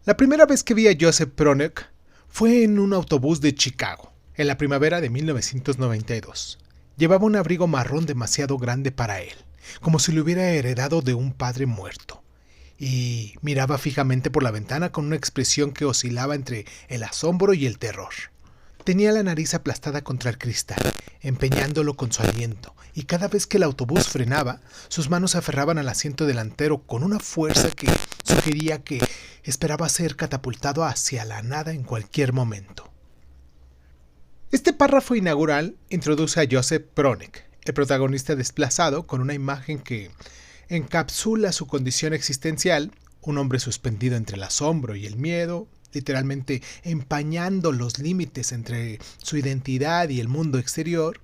La primera vez que vi a Joseph Pronek fue en un autobús de Chicago, en la primavera de 1992. Llevaba un abrigo marrón demasiado grande para él, como si lo hubiera heredado de un padre muerto, y miraba fijamente por la ventana con una expresión que oscilaba entre el asombro y el terror. Tenía la nariz aplastada contra el cristal, empeñándolo con su aliento, y cada vez que el autobús frenaba, sus manos se aferraban al asiento delantero con una fuerza que sugería que esperaba ser catapultado hacia la nada en cualquier momento. Este párrafo inaugural introduce a Joseph Pronek, el protagonista desplazado, con una imagen que encapsula su condición existencial, un hombre suspendido entre el asombro y el miedo, literalmente empañando los límites entre su identidad y el mundo exterior.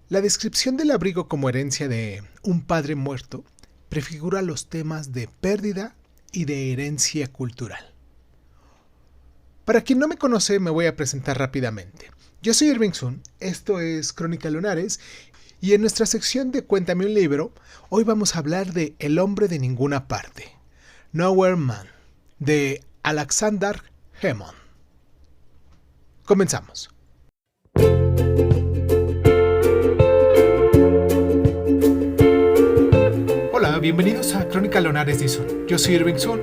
La descripción del abrigo como herencia de un padre muerto prefigura los temas de pérdida y de herencia cultural. Para quien no me conoce, me voy a presentar rápidamente. Yo soy Irving Sun, esto es Crónica Lunares, y en nuestra sección de Cuéntame un libro, hoy vamos a hablar de El hombre de ninguna parte, Nowhere Man, de Alexander Hemon. Comenzamos. Hola, bienvenidos a Crónica Lunares de Sun. Yo soy Irving Sun.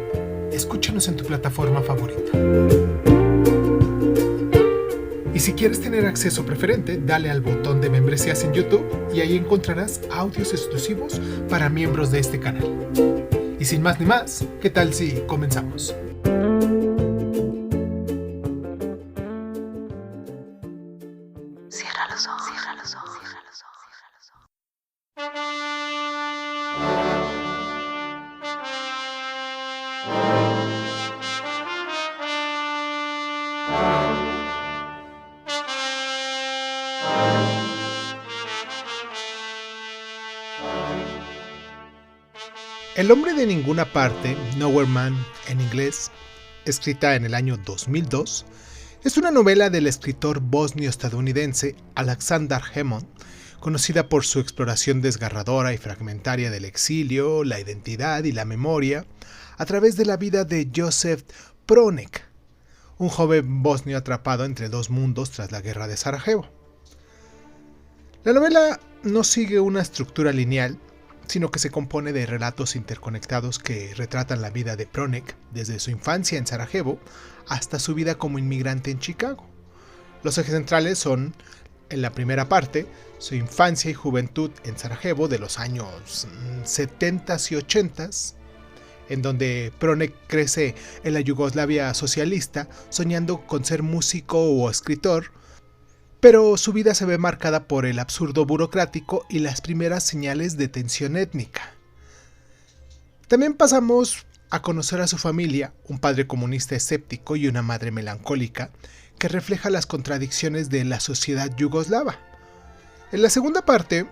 Escúchanos en tu plataforma favorita. Y si quieres tener acceso preferente, dale al botón de membresías en YouTube y ahí encontrarás audios exclusivos para miembros de este canal. Y sin más ni más, ¿qué tal si comenzamos? Cierra los ojos, cierra los ojos, cierra los ojos, cierra los ojos. El hombre de ninguna parte, Nowhere Man en inglés, escrita en el año 2002, es una novela del escritor bosnio-estadounidense Alexander Hemon, conocida por su exploración desgarradora y fragmentaria del exilio, la identidad y la memoria, a través de la vida de Joseph Pronek, un joven bosnio atrapado entre dos mundos tras la guerra de Sarajevo. La novela no sigue una estructura lineal, sino que se compone de relatos interconectados que retratan la vida de Pronek desde su infancia en Sarajevo hasta su vida como inmigrante en Chicago. Los ejes centrales son, en la primera parte, su infancia y juventud en Sarajevo de los años 70s y 80s, en donde Pronek crece en la Yugoslavia socialista soñando con ser músico o escritor, pero su vida se ve marcada por el absurdo burocrático y las primeras señales de tensión étnica. También pasamos a conocer a su familia, un padre comunista escéptico y una madre melancólica, que refleja las contradicciones de la sociedad yugoslava. En la segunda parte,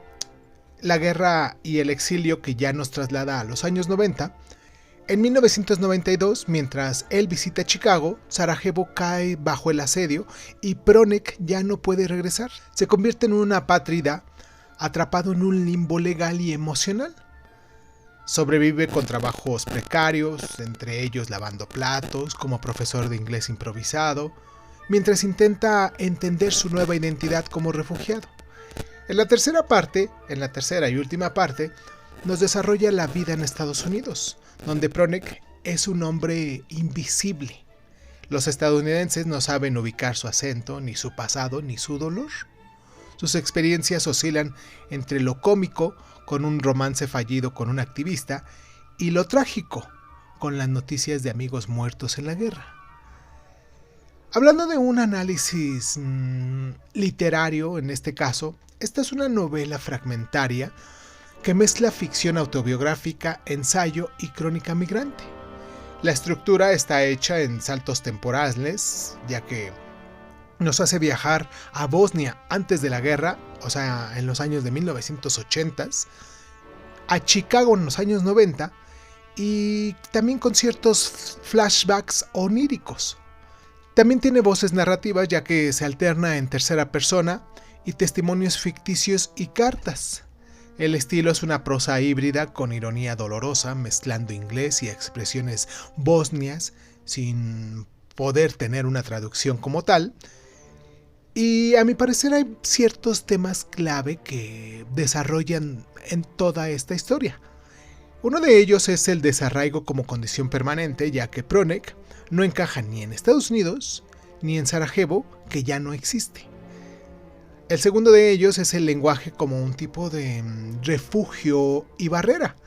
la guerra y el exilio que ya nos traslada a los años 90, en 1992, mientras él visita Chicago, Sarajevo cae bajo el asedio y Pronek ya no puede regresar. Se convierte en un apátrida atrapado en un limbo legal y emocional. Sobrevive con trabajos precarios, entre ellos lavando platos, como profesor de inglés improvisado, mientras intenta entender su nueva identidad como refugiado. En la tercera y última parte, nos desarrolla la vida en Estados Unidos, donde Pronek es un hombre invisible. Los estadounidenses no saben ubicar su acento, ni su pasado, ni su dolor. Sus experiencias oscilan entre lo cómico, con un romance fallido con un activista, y lo trágico, con las noticias de amigos muertos en la guerra. Hablando de un análisis literario, en este caso, esta es una novela fragmentaria que mezcla ficción autobiográfica, ensayo y crónica migrante. La estructura está hecha en saltos temporales, ya que nos hace viajar a Bosnia antes de la guerra, o sea, en los años de 1980s, a Chicago en los años 90, y también con ciertos flashbacks oníricos. También tiene voces narrativas, ya que se alterna en tercera persona y testimonios ficticios y cartas. El estilo es una prosa híbrida con ironía dolorosa, mezclando inglés y expresiones bosnias sin poder tener una traducción como tal. Y a mi parecer hay ciertos temas clave que desarrollan en toda esta historia. Uno de ellos es el desarraigo como condición permanente, ya que Pronek no encaja ni en Estados Unidos ni en Sarajevo, que ya no existe. El segundo de ellos es el lenguaje como un tipo de refugio y barrera,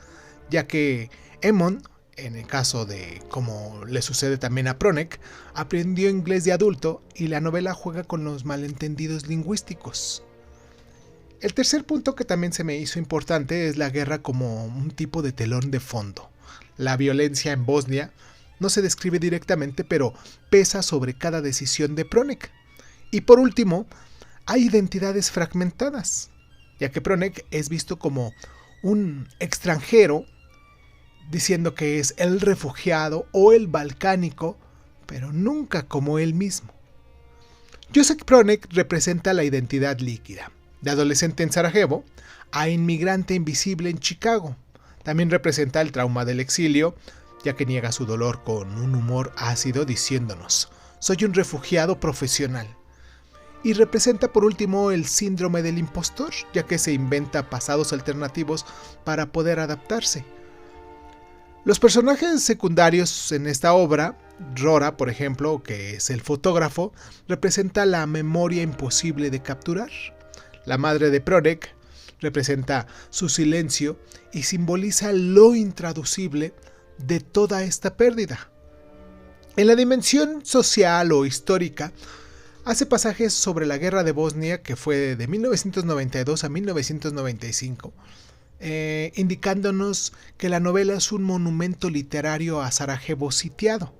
ya que Emon, en el caso de como le sucede también a Pronek, aprendió inglés de adulto y la novela juega con los malentendidos lingüísticos. El tercer punto que también se me hizo importante es la guerra como un tipo de telón de fondo. La violencia en Bosnia no se describe directamente, pero pesa sobre cada decisión de Pronek. Y por último, hay identidades fragmentadas, ya que Pronek es visto como un extranjero, diciendo que es el refugiado o el balcánico, pero nunca como él mismo. Joseph Pronek representa la identidad líquida, de adolescente en Sarajevo a inmigrante invisible en Chicago. También representa el trauma del exilio, ya que niega su dolor con un humor ácido diciéndonos: soy un refugiado profesional. Y representa por último el síndrome del impostor, ya que se inventa pasados alternativos para poder adaptarse. Los personajes secundarios en esta obra, Rora, por ejemplo, que es el fotógrafo, representa la memoria imposible de capturar. La madre de Pronek representa su silencio y simboliza lo intraducible de toda esta pérdida. En la dimensión social o histórica, hace pasajes sobre la guerra de Bosnia, que fue de 1992 a 1995, indicándonos que la novela es un monumento literario a Sarajevo sitiado.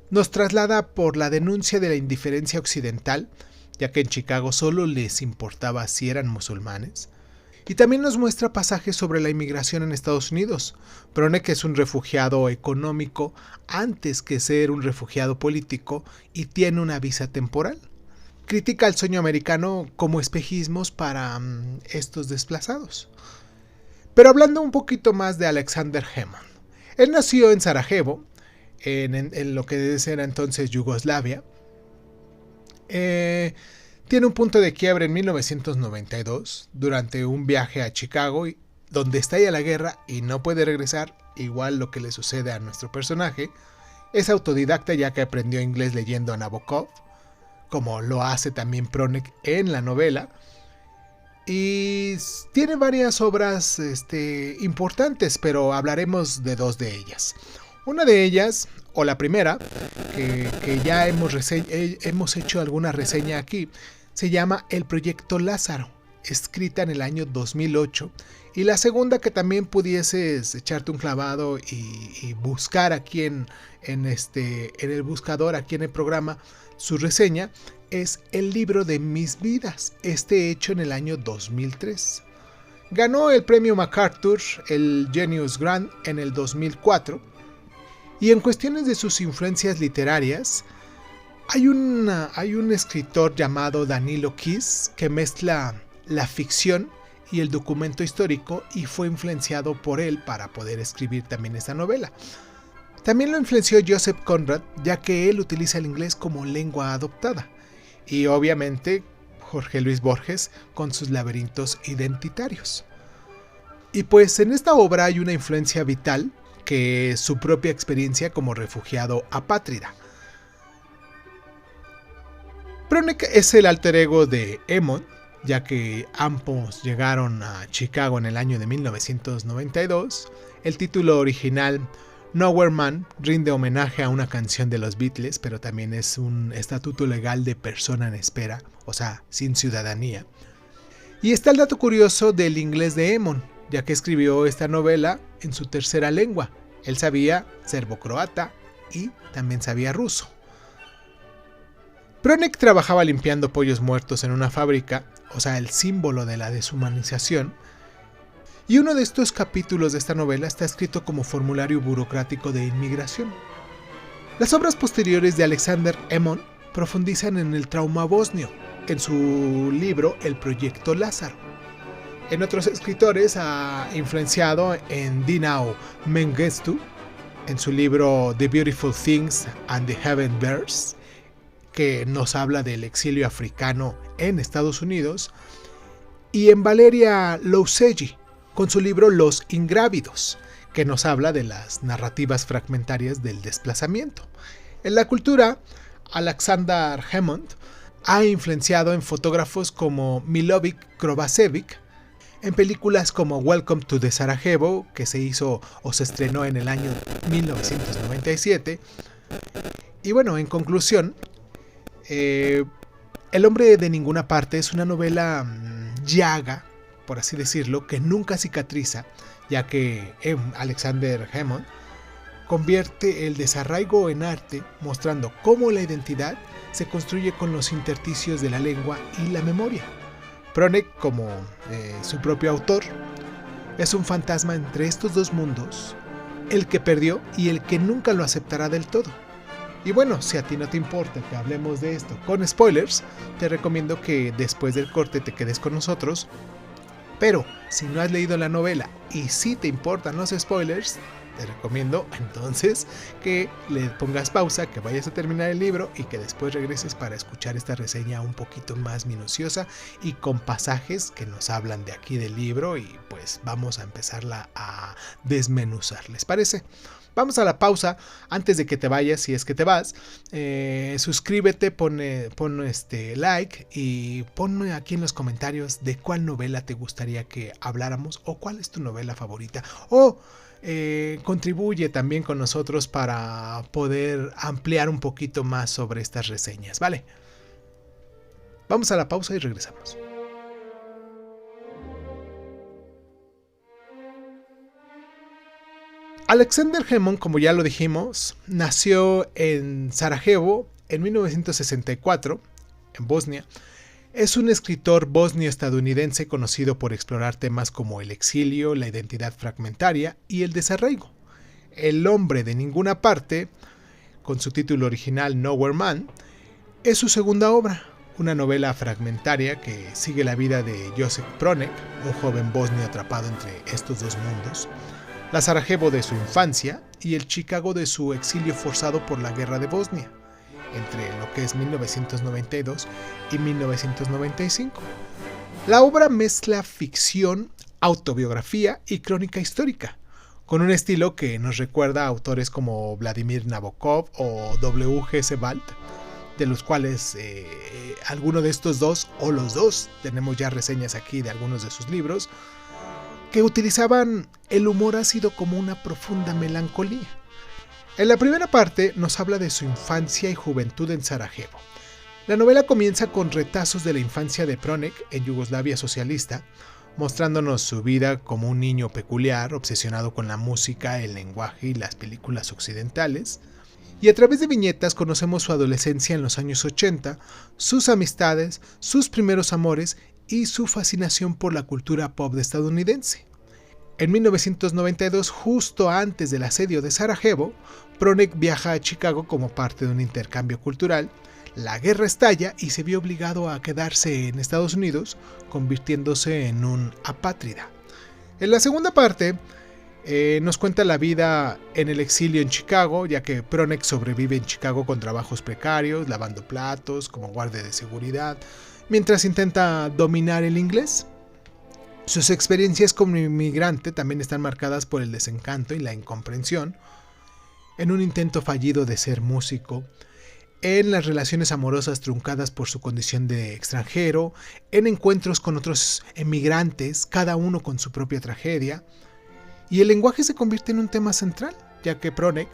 Nos traslada por la denuncia de la indiferencia occidental, ya que en Chicago solo les importaba si eran musulmanes. Y también nos muestra pasajes sobre la inmigración en Estados Unidos. Pronek es un refugiado económico antes que ser un refugiado político y tiene una visa temporal. Critica el sueño americano como espejismos para estos desplazados. Pero hablando un poquito más de Alexander Hemon. Él nació en Sarajevo, en lo que era entonces Yugoslavia. Tiene un punto de quiebre en 1992 durante un viaje a Chicago donde estalla la guerra y no puede regresar, igual lo que le sucede a nuestro personaje. Es autodidacta ya que aprendió inglés leyendo a Nabokov, como lo hace también Pronek en la novela. Y tiene varias obras importantes, pero hablaremos de dos de ellas. Una de ellas, o la primera, que ya hemos hecho alguna reseña aquí, se llama El Proyecto Lázaro, escrita en el año 2008. Y la segunda, que también pudieses echarte un clavado y buscar aquí en el buscador, aquí en el programa, su reseña, es El libro de mis vidas, hecho en el año 2003. Ganó el premio MacArthur, el Genius Grant, en el 2004. Y en cuestiones de sus influencias literarias, hay un escritor llamado Danilo Kiss que mezcla la ficción y el documento histórico y fue influenciado por él para poder escribir también esta novela. También lo influenció Joseph Conrad, ya que él utiliza el inglés como lengua adoptada. Y obviamente Jorge Luis Borges con sus laberintos identitarios. Y pues en esta obra hay una influencia vital, que es su propia experiencia como refugiado apátrida. Pronek es el alter ego de Emon, ya que ambos llegaron a Chicago en el año de 1992. El título original, Nowhere Man, rinde homenaje a una canción de los Beatles, pero también es un estatuto legal de persona en espera, o sea, sin ciudadanía. Y está el dato curioso del inglés de Emon, ya que escribió esta novela en su tercera lengua. Él sabía serbo-croata y también sabía ruso. Pronek trabajaba limpiando pollos muertos en una fábrica, o sea, el símbolo de la deshumanización. Y uno de estos capítulos de esta novela está escrito como formulario burocrático de inmigración. Las obras posteriores de Alexander Emon profundizan en el trauma bosnio, en su libro El Proyecto Lázaro. En otros escritores ha influenciado en Dinao Mengistu, en su libro The Beautiful Things and the Heaven Bears, que nos habla del exilio africano en Estados Unidos, y en Valeria Lousegi, con su libro Los Ingrávidos, que nos habla de las narrativas fragmentarias del desplazamiento. En la cultura, Aleksandar Hemond ha influenciado en fotógrafos como Milovic Kovacevic, en películas como Welcome to the Sarajevo, que se hizo o se estrenó en el año 1997. Y bueno, en conclusión, El hombre de ninguna parte es una novela llaga, por así decirlo, que nunca cicatriza, ya que Alexander Hemond convierte el desarraigo en arte, mostrando cómo la identidad se construye con los intersticios de la lengua y la memoria. Pronek, como su propio autor, es un fantasma entre estos dos mundos, el que perdió y el que nunca lo aceptará del todo. Y bueno, si a ti no te importa que hablemos de esto con spoilers, te recomiendo que después del corte te quedes con nosotros. Pero si no has leído la novela y si te importan los spoilers, te recomiendo entonces que le pongas pausa, que vayas a terminar el libro y que después regreses para escuchar esta reseña un poquito más minuciosa y con pasajes que nos hablan de aquí del libro, y pues vamos a empezarla a desmenuzar. ¿Les parece? Vamos a la pausa. Antes de que te vayas, si es que te vas, suscríbete, pon like y ponme aquí en los comentarios de cuál novela te gustaría que habláramos o cuál es tu novela favorita, o contribuye también con nosotros para poder ampliar un poquito más sobre estas reseñas, ¿vale? Vamos a la pausa y regresamos. Alexander Hemond, como ya lo dijimos, nació en Sarajevo en 1964, en Bosnia. Es un escritor bosnio-estadounidense conocido por explorar temas como el exilio, la identidad fragmentaria y el desarraigo. El hombre de ninguna parte, con su título original Nowhere Man, es su segunda obra, una novela fragmentaria que sigue la vida de Josip Pronek, un joven bosnio atrapado entre estos dos mundos, la Sarajevo de su infancia y el Chicago de su exilio forzado por la guerra de Bosnia, entre lo que es 1992 y 1995. La obra mezcla ficción, autobiografía y crónica histórica, con un estilo que nos recuerda a autores como Vladimir Nabokov o W.G. Sebald, de los cuales alguno de estos dos, o los dos, tenemos ya reseñas aquí de algunos de sus libros, que utilizaban el humor ácido como una profunda melancolía. En la primera parte nos habla de su infancia y juventud en Sarajevo. La novela comienza con retazos de la infancia de Pronek en Yugoslavia socialista, mostrándonos su vida como un niño peculiar, obsesionado con la música, el lenguaje y las películas occidentales. Y a través de viñetas conocemos su adolescencia en los años 80, sus amistades, sus primeros amores y su fascinación por la cultura pop estadounidense. En 1992, justo antes del asedio de Sarajevo, Pronek viaja a Chicago como parte de un intercambio cultural. La guerra estalla y se vio obligado a quedarse en Estados Unidos, convirtiéndose en un apátrida. En la segunda parte, nos cuenta la vida en el exilio en Chicago, ya que Pronek sobrevive en Chicago con trabajos precarios, lavando platos, como guardia de seguridad, mientras intenta dominar el inglés. Sus experiencias como inmigrante también están marcadas por el desencanto y la incomprensión, en un intento fallido de ser músico, en las relaciones amorosas truncadas por su condición de extranjero, en encuentros con otros emigrantes, cada uno con su propia tragedia. Y el lenguaje se convierte en un tema central, ya que Pronek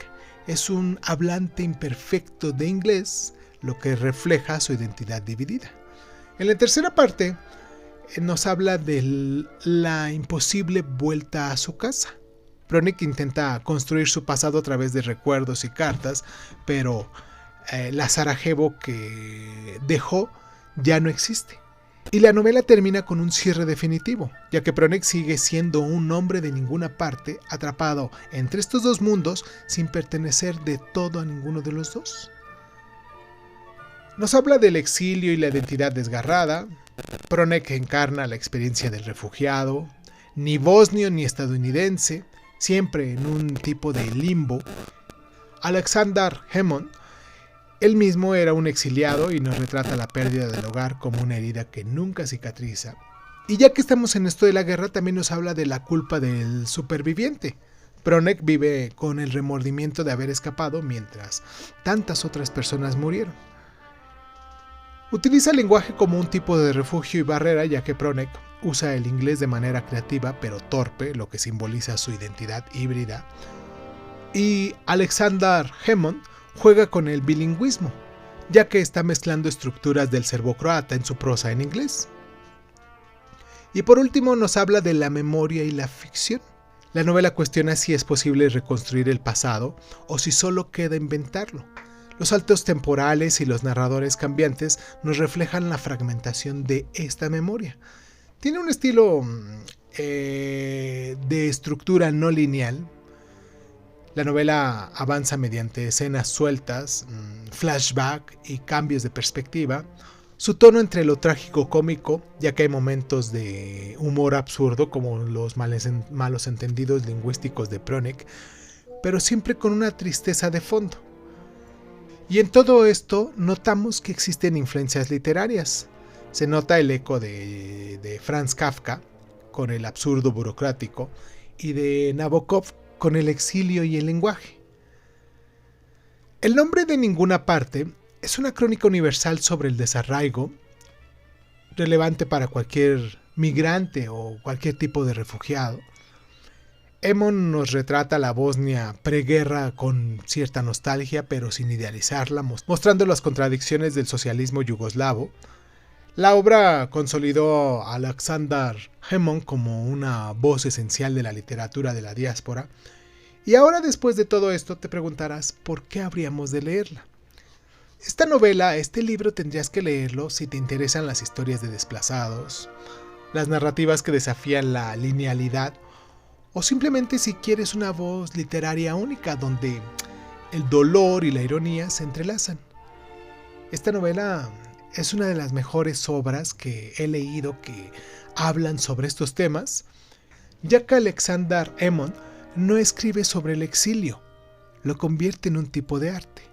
es un hablante imperfecto de inglés, lo que refleja su identidad dividida. En la tercera parte nos habla de la imposible vuelta a su casa. Pronek intenta construir su pasado a través de recuerdos y cartas, pero la Sarajevo que dejó ya no existe. Y la novela termina con un cierre definitivo, ya que Pronek sigue siendo un hombre de ninguna parte, atrapado entre estos dos mundos sin pertenecer de todo a ninguno de los dos. Nos habla del exilio y la identidad desgarrada. Pronek encarna la experiencia del refugiado, ni bosnio ni estadounidense, siempre en un tipo de limbo. Alexander Hammond, él mismo era un exiliado y nos retrata la pérdida del hogar como una herida que nunca cicatriza. Y ya que estamos en esto de la guerra, también nos habla de la culpa del superviviente. Pronek vive con el remordimiento de haber escapado mientras tantas otras personas murieron. Utiliza el lenguaje como un tipo de refugio y barrera, ya que Pronek usa el inglés de manera creativa pero torpe, lo que simboliza su identidad híbrida. Y Alexander Hammond juega con el bilingüismo, ya que está mezclando estructuras del serbocroata en su prosa en inglés. Y por último nos habla de la memoria y la ficción. La novela cuestiona si es posible reconstruir el pasado o si solo queda inventarlo. Los saltos temporales y los narradores cambiantes nos reflejan la fragmentación de esta memoria. Tiene un estilo de estructura no lineal. La novela avanza mediante escenas sueltas, flashback y cambios de perspectiva. Su tono entre lo trágico cómico, ya que hay momentos de humor absurdo como los malos entendidos lingüísticos de Pronek, pero siempre con una tristeza de fondo. Y en todo esto notamos que existen influencias literarias. Se nota el eco de Franz Kafka con el absurdo burocrático y de Nabokov con el exilio y el lenguaje. El nombre de ninguna parte es una crónica universal sobre el desarraigo, relevante para cualquier migrante o cualquier tipo de refugiado. Emon nos retrata la Bosnia preguerra con cierta nostalgia, pero sin idealizarla, mostrando las contradicciones del socialismo yugoslavo. La obra consolidó a Alexander Hammond como una voz esencial de la literatura de la diáspora. Y ahora, después de todo esto, te preguntarás ¿por qué habríamos de leerla? Esta novela, este libro tendrías que leerlo si te interesan las historias de desplazados, las narrativas que desafían la linealidad, o simplemente si quieres una voz literaria única donde el dolor y la ironía se entrelazan. Esta novela es una de las mejores obras que he leído que hablan sobre estos temas, ya que Alexander Hammond no escribe sobre el exilio, lo convierte en un tipo de arte.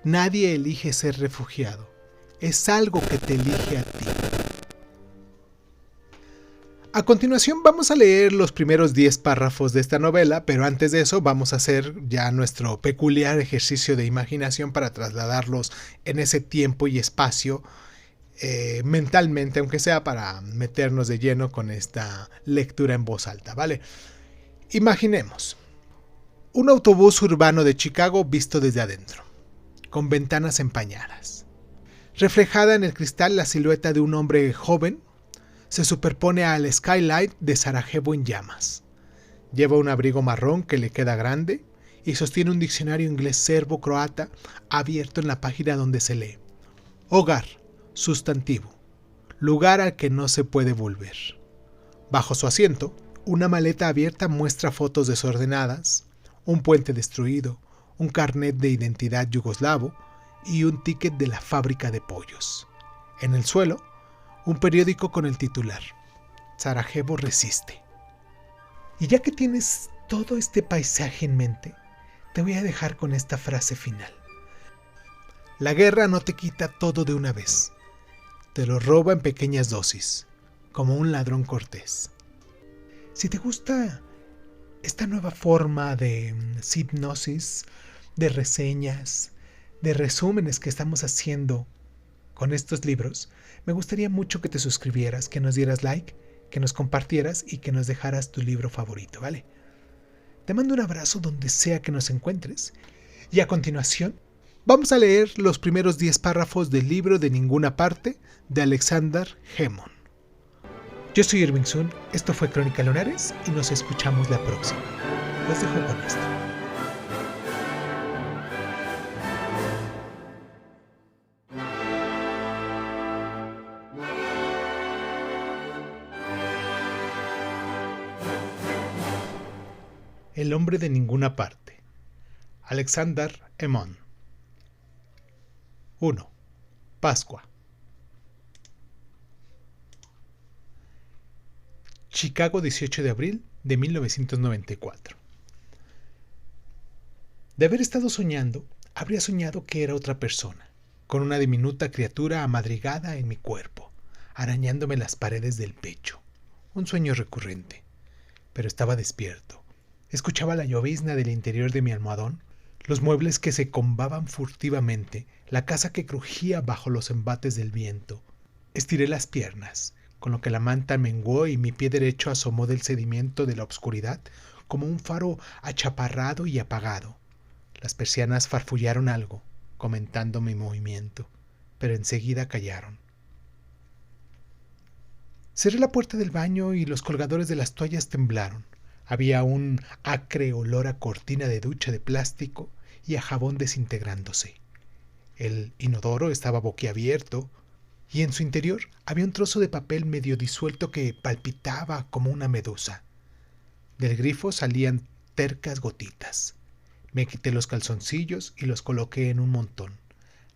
Nadie elige ser refugiado, es algo que te elige a ti. A continuación vamos a leer los primeros 10 párrafos de esta novela, pero antes de eso vamos a hacer ya nuestro peculiar ejercicio de imaginación para trasladarlos en ese tiempo y espacio mentalmente, aunque sea para meternos de lleno con esta lectura en voz alta, ¿vale? Imaginemos un autobús urbano de Chicago visto desde adentro, con ventanas empañadas. Reflejada en el cristal la silueta de un hombre joven se superpone al skylight de Sarajevo en llamas. Lleva un abrigo marrón que le queda grande y sostiene un diccionario inglés serbo-croata abierto en la página donde se lee: hogar, sustantivo, lugar al que no se puede volver. Bajo su asiento, una maleta abierta muestra fotos desordenadas, un puente destruido, un carnet de identidad yugoslavo y un ticket de la fábrica de pollos. En el suelo, un periódico con el titular: Sarajevo resiste. Y ya que tienes todo este paisaje en mente, te voy a dejar con esta frase final. La guerra no te quita todo de una vez, te lo roba en pequeñas dosis, como un ladrón cortés. Si te gusta esta nueva forma de hipnosis, de reseñas, de resúmenes que estamos haciendo con estos libros, me gustaría mucho que te suscribieras, que nos dieras like, que nos compartieras y que nos dejaras tu libro favorito, ¿vale? Te mando un abrazo donde sea que nos encuentres. Y a continuación, vamos a leer los primeros 10 párrafos del libro de Ninguna Parte de Alexander Hammond. Yo soy Irving Sun, esto fue Crónica Lunares y nos escuchamos la próxima. Los dejo con esto. El hombre de ninguna parte. Alexander Hammond. 1. Pascua. Chicago, 18 de abril de 1994. De haber estado soñando, habría soñado que era otra persona, con una diminuta criatura amadrigada en mi cuerpo, arañándome las paredes del pecho. Un sueño recurrente. Pero estaba despierto. Escuchaba la llovizna del interior de mi almohadón, los muebles que se combaban furtivamente, la casa que crujía bajo los embates del viento. Estiré las piernas, con lo que la manta menguó y mi pie derecho asomó del sedimento de la oscuridad como un faro achaparrado y apagado. Las persianas farfullaron algo, comentando mi movimiento, pero enseguida callaron. Cerré la puerta del baño y los colgadores de las toallas temblaron. Había un acre olor a cortina de ducha de plástico y a jabón desintegrándose. El inodoro estaba boquiabierto y en su interior había un trozo de papel medio disuelto que palpitaba como una medusa. Del grifo salían tercas gotitas. Me quité los calzoncillos y los coloqué en un montón.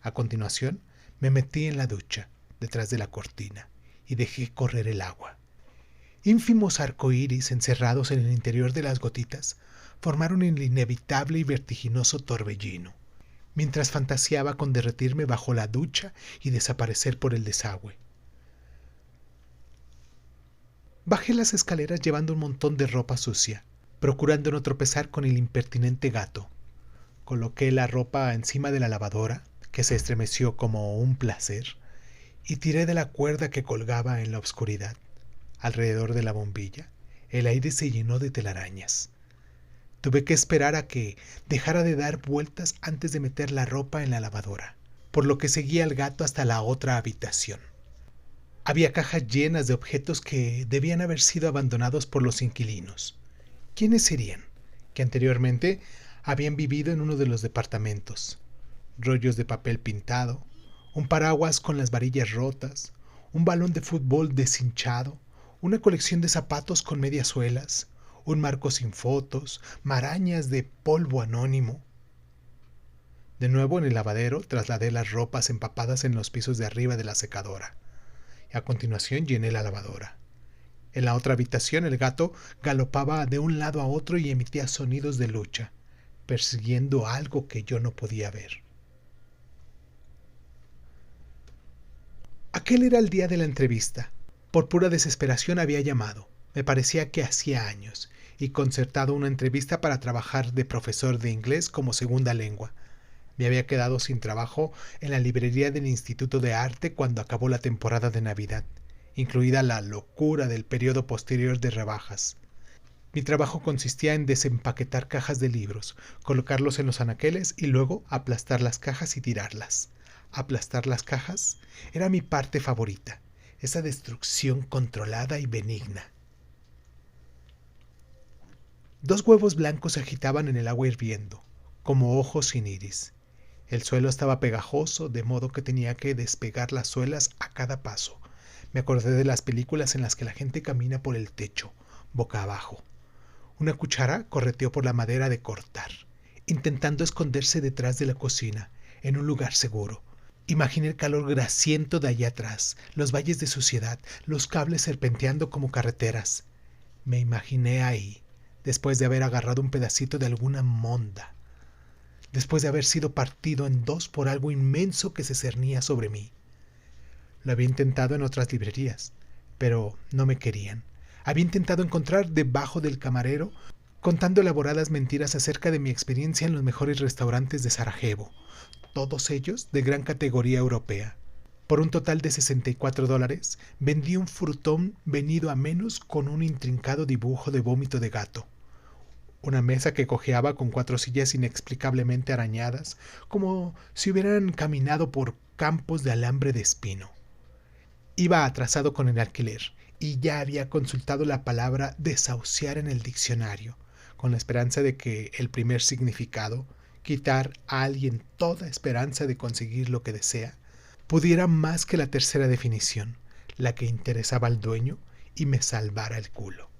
A continuación, me metí en la ducha, detrás de la cortina, y dejé correr el agua. Ínfimos arcoíris encerrados en el interior de las gotitas formaron el inevitable y vertiginoso torbellino, mientras fantaseaba con derretirme bajo la ducha y desaparecer por el desagüe. Bajé las escaleras llevando un montón de ropa sucia, procurando no tropezar con el impertinente gato. Coloqué la ropa encima de la lavadora, que se estremeció como un placer, y tiré de la cuerda que colgaba en la oscuridad. Alrededor de la bombilla, el aire se llenó de telarañas. Tuve que esperar a que dejara de dar vueltas antes de meter la ropa en la lavadora, por lo que seguí al gato hasta la otra habitación. Había cajas llenas de objetos que debían haber sido abandonados por los inquilinos. ¿Quiénes serían? Que anteriormente habían vivido en uno de los departamentos. Rollos de papel pintado, un paraguas con las varillas rotas, un balón de fútbol deshinchado, una colección de zapatos con medias suelas, un marco sin fotos, marañas de polvo anónimo. De nuevo en el lavadero trasladé las ropas empapadas en los pisos de arriba de la secadora. A continuación llené la lavadora. En la otra habitación el gato galopaba de un lado a otro y emitía sonidos de lucha, persiguiendo algo que yo no podía ver. Aquel era el día de la entrevista. Por pura desesperación había llamado, me parecía que hacía años, y concertado una entrevista para trabajar de profesor de inglés como segunda lengua. Me había quedado sin trabajo en la librería del Instituto de Arte cuando acabó la temporada de Navidad, incluida la locura del periodo posterior de rebajas. Mi trabajo consistía en desempaquetar cajas de libros, colocarlos en los anaqueles y luego aplastar las cajas y tirarlas. Aplastar las cajas era mi parte favorita, esa destrucción controlada y benigna. 2 huevos blancos se agitaban en el agua hirviendo, como ojos sin iris. El suelo estaba pegajoso, de modo que tenía que despegar las suelas a cada paso. Me acordé de las películas en las que la gente camina por el techo, boca abajo. Una cuchara correteó por la madera de cortar, intentando esconderse detrás de la cocina, en un lugar seguro. Imaginé el calor grasiento de allá atrás, los valles de suciedad, los cables serpenteando como carreteras. Me imaginé ahí, después de haber agarrado un pedacito de alguna monda, después de haber sido partido en 2 por algo inmenso que se cernía sobre mí. Lo había intentado en otras librerías, pero no me querían. Había intentado encontrar debajo del camarero, contando elaboradas mentiras acerca de mi experiencia en los mejores restaurantes de Sarajevo, todos ellos de gran categoría europea. Por un total de $64, vendí un frutón venido a menos con un intrincado dibujo de vómito de gato. Una mesa que cojeaba con 4 sillas inexplicablemente arañadas, como si hubieran caminado por campos de alambre de espino. Iba atrasado con el alquiler, y ya había consultado la palabra desahuciar en el diccionario, con la esperanza de que el primer significado, quitar a alguien toda esperanza de conseguir lo que desea, pudiera más que la tercera definición, la que interesaba al dueño y me salvara el culo.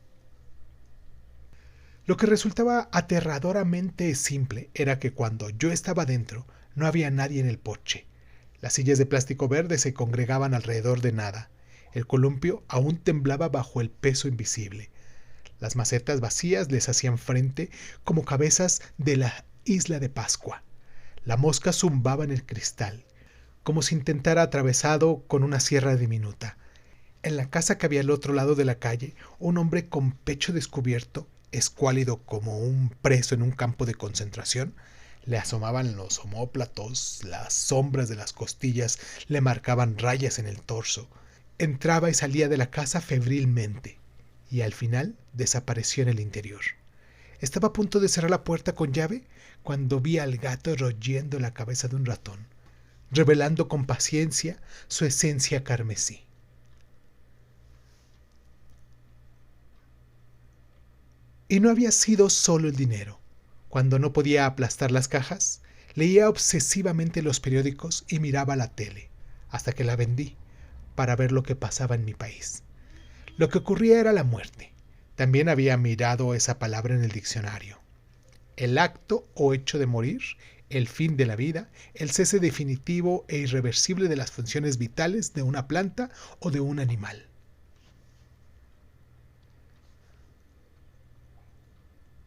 Lo que resultaba aterradoramente simple era que cuando yo estaba dentro no había nadie en el porche. Las sillas de plástico verde se congregaban alrededor de nada. El columpio aún temblaba bajo el peso invisible. Las macetas vacías les hacían frente como cabezas de la isla de Pascua. La mosca zumbaba en el cristal, como si intentara atravesado con una sierra diminuta. En la casa que había al otro lado de la calle, un hombre con pecho descubierto, escuálido como un preso en un campo de concentración, le asomaban los omóplatos, las sombras de las costillas le marcaban rayas en el torso. Entraba y salía de la casa febrilmente, y al final desapareció en el interior. Estaba a punto de cerrar la puerta con llave cuando vi al gato royendo la cabeza de un ratón, revelando con paciencia su esencia carmesí. Y no había sido solo el dinero. Cuando no podía aplastar las cajas, leía obsesivamente los periódicos y miraba la tele, hasta que la vendí, para ver lo que pasaba en mi país. Lo que ocurría era la muerte. También había mirado esa palabra en el diccionario. El acto o hecho de morir, el fin de la vida, el cese definitivo e irreversible de las funciones vitales de una planta o de un animal.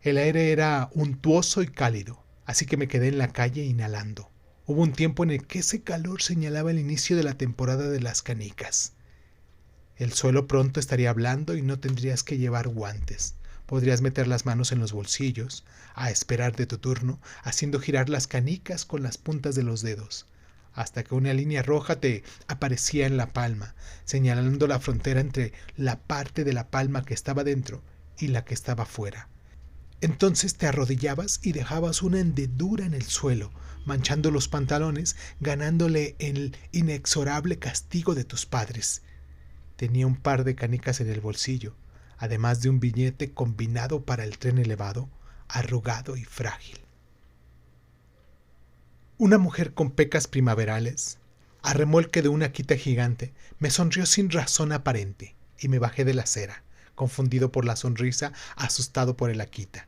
El aire era untuoso y cálido, así que me quedé en la calle inhalando. Hubo un tiempo en el que ese calor señalaba el inicio de la temporada de las canicas. El suelo pronto estaría blando y no tendrías que llevar guantes. Podrías meter las manos en los bolsillos, a esperar de tu turno, haciendo girar las canicas con las puntas de los dedos, hasta que una línea roja te aparecía en la palma, señalando la frontera entre la parte de la palma que estaba dentro y la que estaba fuera. Entonces te arrodillabas y dejabas una hendedura en el suelo, manchando los pantalones, ganándole el inexorable castigo de tus padres. Tenía un par de canicas en el bolsillo, además de un billete combinado para el tren elevado, arrugado y frágil. Una mujer con pecas primaverales, a remolque de una quita gigante, me sonrió sin razón aparente y me bajé de la acera, confundido por la sonrisa, asustado por el akita.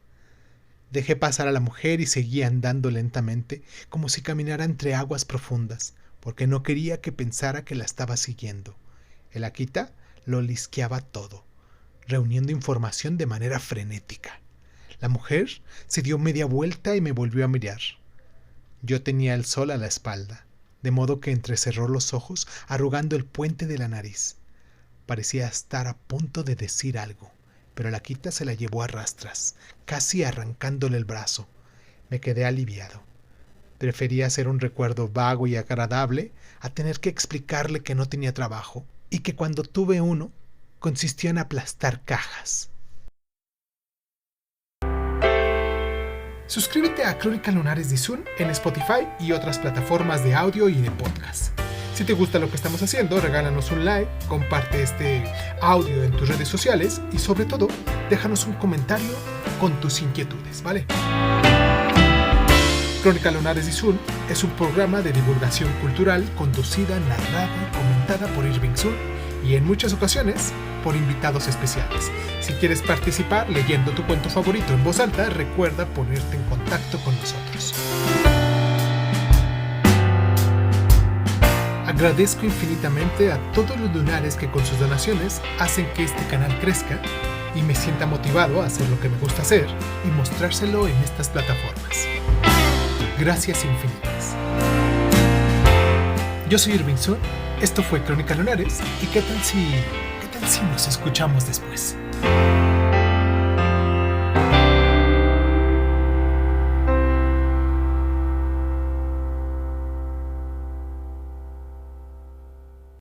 Dejé pasar a la mujer y seguí andando lentamente, como si caminara entre aguas profundas, porque no quería que pensara que la estaba siguiendo. El akita lo lisqueaba todo, reuniendo información de manera frenética. La mujer se dio media vuelta y me volvió a mirar. Yo tenía el sol a la espalda, de modo que entrecerró los ojos, arrugando el puente de la nariz. Parecía estar a punto de decir algo, pero la akita se la llevó a rastras, casi arrancándole el brazo. Me quedé aliviado. Prefería ser un recuerdo vago y agradable a tener que explicarle que no tenía trabajo y que cuando tuve uno consistió en aplastar cajas. Suscríbete a Crónica Lunares de Izun en Spotify y otras plataformas de audio y de podcast. Si te gusta lo que estamos haciendo, regálanos un like, comparte este audio en tus redes sociales y sobre todo, déjanos un comentario con tus inquietudes, ¿vale? Crónica Lunares de Izun es un programa de divulgación cultural conducida, narrada y comentada por Irving Sun y en muchas ocasiones por invitados especiales. Si quieres participar leyendo tu cuento favorito en voz alta, recuerda ponerte en contacto con nosotros. Agradezco infinitamente a todos los lunares que con sus donaciones hacen que este canal crezca y me sienta motivado a hacer lo que me gusta hacer y mostrárselo en estas plataformas. Gracias infinitas. Yo soy Irving Sun, esto fue Crónica Lunares y ¿qué tal si nos escuchamos después?